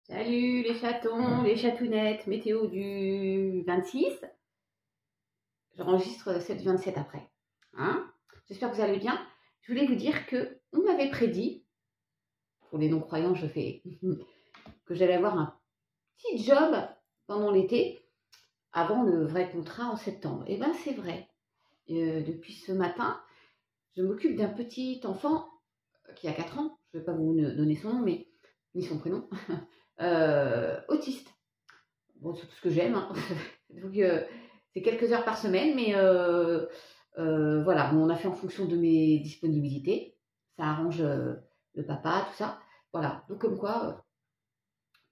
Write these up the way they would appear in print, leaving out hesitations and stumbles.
Salut les chatons, les chatounettes, météo du 26. J'enregistre 7-27 après. Hein, j'espère que vous allez bien. Je voulais vous dire que on m'avait prédit, pour les non-croyants, je fais que j'allais avoir un petit job pendant l'été avant le vrai contrat en septembre. Et bien c'est vrai. Depuis ce matin, je m'occupe d'un petit enfant qui a 4 ans. Je ne vais pas vous donner son nom, mais ni son prénom. Autiste. Bon, c'est tout ce que j'aime. Hein. Donc, c'est quelques heures par semaine, mais voilà, bon, on a fait en fonction de mes disponibilités. Ça arrange le papa, tout ça. Voilà, donc comme quoi,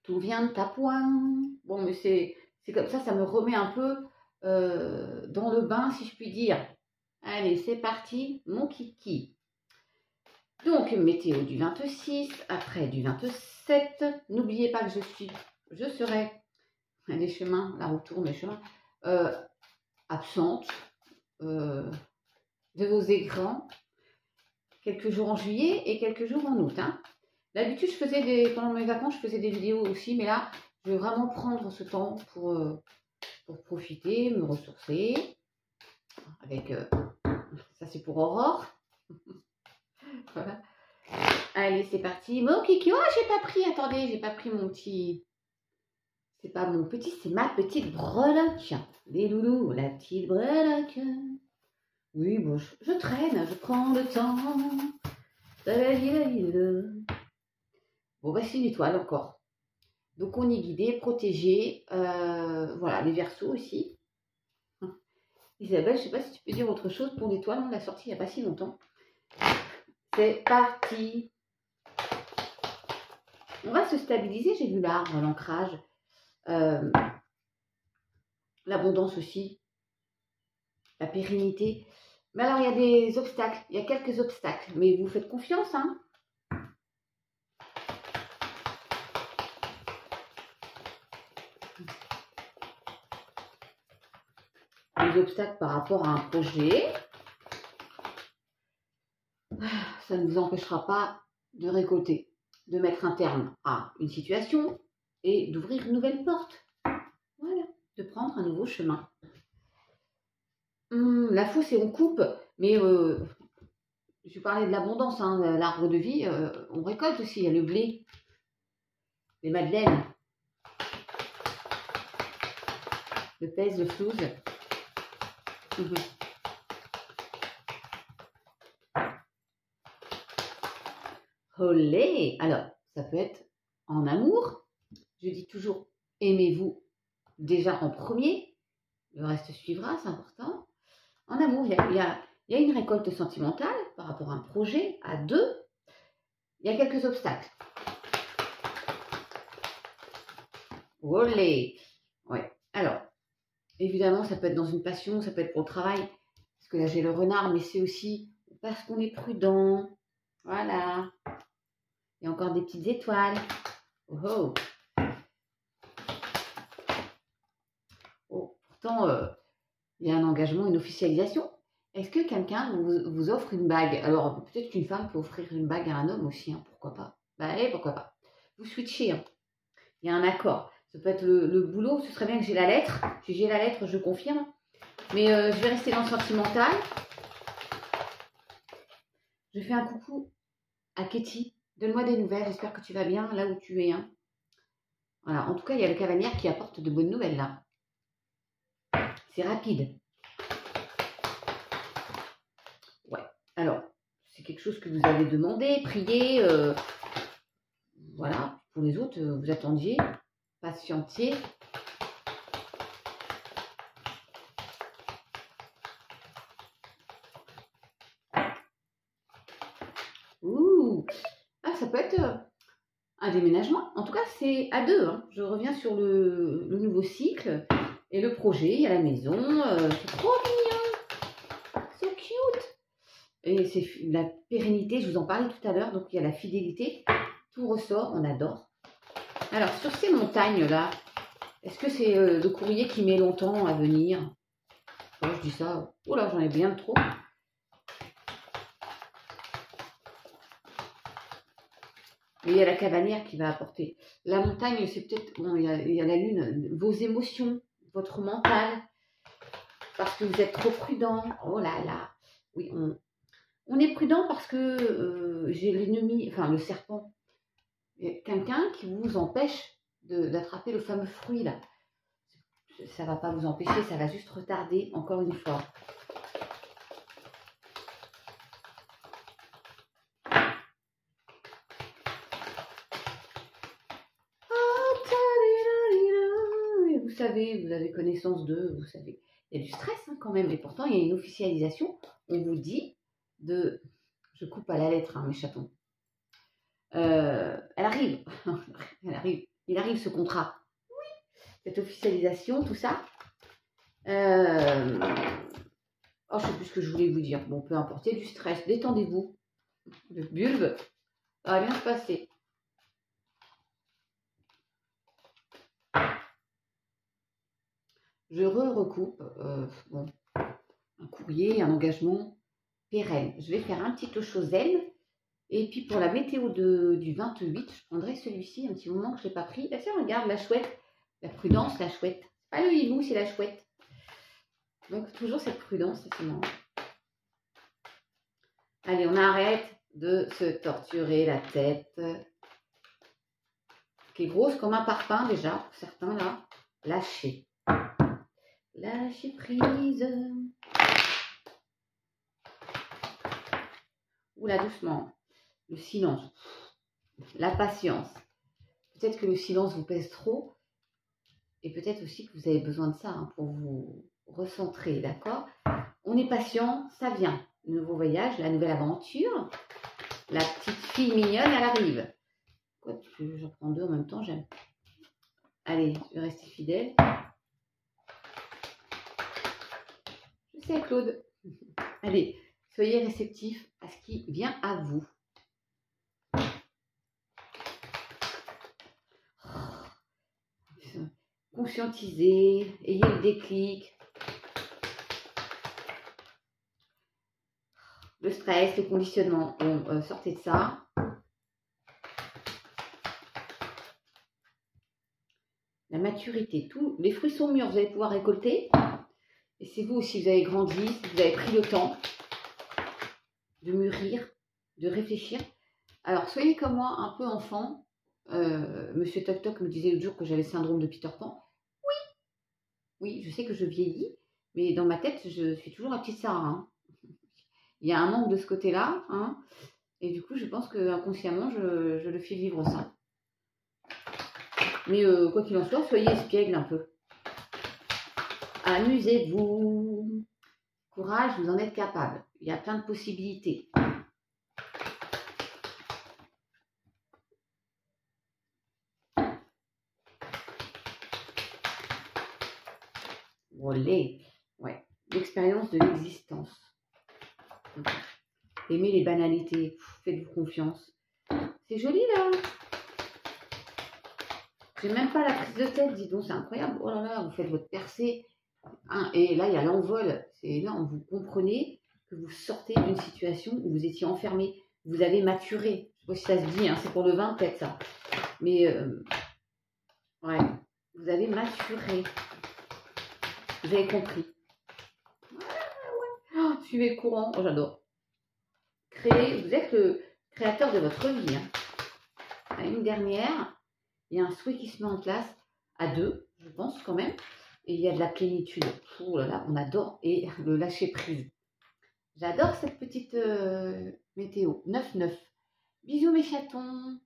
tout vient de ta point. Bon, mais c'est comme ça me remet un peu dans le bain, si je puis dire. Allez, c'est parti, mon kiki. Donc, météo du 26, après du 27. N'oubliez pas que je serai les chemins, la route tourne, les chemins, absente de vos écrans quelques jours en juillet et quelques jours en août. Hein. D'habitude, pendant mes vacances, je faisais des vidéos aussi, mais là, je vais vraiment prendre ce temps pour profiter, me ressourcer. Avec ça, c'est pour Aurore. Voilà. Allez, c'est parti. Mon kiki, oh, attendez, j'ai pas pris mon petit. C'est pas mon petit, c'est ma petite breloque. Les loulous, la petite breloque. Oui, bon, je traîne, je prends le temps. Bon, bah, c'est une étoile encore. Donc, on est guidé, protégé. Voilà, les Verseaux aussi. Isabelle, je ne sais pas si tu peux dire autre chose pour l'étoile. On l'a sortie il n'y a pas si longtemps. C'est parti. On va se stabiliser. J'ai vu l'arbre, l'ancrage. L'abondance aussi. La pérennité. Mais alors, il y a des obstacles. Il y a quelques obstacles. Mais vous faites confiance, hein. Des obstacles par rapport à un projet. Ça ne vous empêchera pas de récolter, de mettre un terme à une situation et d'ouvrir une nouvelle porte. Voilà, de prendre un nouveau chemin. La fausse et on coupe, mais je parlais de l'abondance, hein, l'arbre de vie, on récolte aussi, il y a le blé, les madeleines, le pèse, le flouze. Olé! Alors, ça peut être en amour. Je dis toujours, aimez-vous déjà en premier. Le reste suivra, c'est important. En amour, il y a une récolte sentimentale par rapport à un projet, à deux. Il y a quelques obstacles. Olé! Ouais. Alors, évidemment, ça peut être dans une passion, ça peut être pour le travail. Parce que là, j'ai le renard, mais c'est aussi parce qu'on est prudent. Voilà. Il y a encore des petites étoiles. Oh oh! Oh, pourtant, il y a un engagement, une officialisation. Est-ce que quelqu'un vous offre une bague? Alors, peut-être qu'une femme peut offrir une bague à un homme aussi, hein, pourquoi pas? Bah, allez, pourquoi pas? Vous switchez, hein. Il y a un accord. Ça peut être le boulot, ce serait bien que j'ai la lettre. Si j'ai la lettre, je confirme. Mais je vais rester dans le sentimental. Je fais un coucou à Katie. Donne-moi des nouvelles, j'espère que tu vas bien là où tu es. Hein. Voilà, en tout cas, il y a le cavalière qui apporte de bonnes nouvelles là. C'est rapide. Ouais, alors, c'est quelque chose que vous avez demandé, prié. Voilà, pour les autres, vous attendiez, patientiez. Ouh, ah, ça peut être un déménagement. En tout cas, c'est à deux. Hein. Je reviens sur le nouveau cycle et le projet. Il y a la maison. C'est trop mignon. So cute. Et c'est la pérennité, je vous en parlais tout à l'heure. Donc, il y a la fidélité. Tout ressort, on adore. Alors, sur ces montagnes-là, est-ce que c'est le courrier qui met longtemps à venir? Oh, je dis ça. Oh là, j'en ai bien trop. Mais il y a la cavalière qui va apporter. La montagne, c'est peut-être, bon, il y a la lune, vos émotions, votre mental, parce que vous êtes trop prudent. Oh là là, oui, on est prudent parce que j'ai l'ennemi, enfin le serpent, quelqu'un qui vous empêche d'attraper le fameux fruit là. Ça ne va pas vous empêcher, ça va juste retarder encore une fois. Vous savez, vous avez connaissance d'eux, vous savez. Il y a du stress hein, quand même, et pourtant il y a une officialisation. On vous dit de... Je coupe à la lettre, hein, mes chatons. Elle arrive. Elle arrive. Il arrive ce contrat. Oui. Cette officialisation, tout ça. Oh, je ne sais plus ce que je voulais vous dire. Bon, peu importe, il y a du stress. Détendez-vous. Le bulbe, ça va bien se passer. Je recoupe bon, un courrier, un engagement pérenne. Je vais faire un petit Toshozen. Et puis pour la météo du 28, je prendrai celui-ci, un petit moment que je n'ai pas pris. Là, tiens, regarde la chouette, la prudence, la chouette. Pas le hibou, c'est la chouette. Donc toujours cette prudence, c'est marrant. Allez, on arrête de se torturer la tête. Qui est grosse comme un parpaing déjà, pour certains là. Lâchez. Lâchez prise. Oula, doucement. Le silence. La patience. Peut-être que le silence vous pèse trop. Et peut-être aussi que vous avez besoin de ça hein, pour vous recentrer, d'accord? On est patient, ça vient. Le nouveau voyage, la nouvelle aventure. La petite fille mignonne, elle arrive. Quoi, j'en prends deux en même temps, j'aime. Allez, je vais rester fidèle. Je sais, Claude. Allez, soyez réceptifs à ce qui vient à vous. Conscientisez, ayez le déclic. Le stress, le conditionnement. Bon, sortez de ça. La maturité, tous les fruits sont mûrs, vous allez pouvoir récolter. Et c'est vous aussi, vous avez grandi, vous avez pris le temps de mûrir, de réfléchir. Alors, soyez comme moi, un peu enfant. Monsieur Toc Toc me disait l'autre jour que j'avais le syndrome de Peter Pan. Oui, je sais que je vieillis, mais dans ma tête, je suis toujours la petite Sarah. Hein. Il y a un manque de ce côté-là. Hein, et du coup, je pense que inconsciemment, je le fais vivre ça. Mais quoi qu'il en soit, soyez espiègle un peu. Amusez-vous. Courage, vous en êtes capable. Il y a plein de possibilités. Olé. Ouais. L'expérience de l'existence. Aimez les banalités. Faites-vous confiance. C'est joli là. J'ai même pas la prise de tête, dis donc, c'est incroyable. Oh là là, vous faites votre percée. Hein, et là, il y a l'envol. C'est énorme. Vous comprenez que vous sortez d'une situation où vous étiez enfermé. Vous avez maturé. Je sais pas si ça se dit, hein, c'est pour le vin, peut-être ça. Mais, ouais, vous avez maturé. Vous avez compris. Ouais. Oh, suivez le courant. Oh, j'adore. Créez. Vous êtes le créateur de votre vie. Hein. Une dernière. Il y a un souhait qui se met en place à deux, je pense quand même. Et il y a de la plénitude. Oh là là, on adore. Et le lâcher prise. J'adore cette petite météo. 9-9. Bisous mes chatons.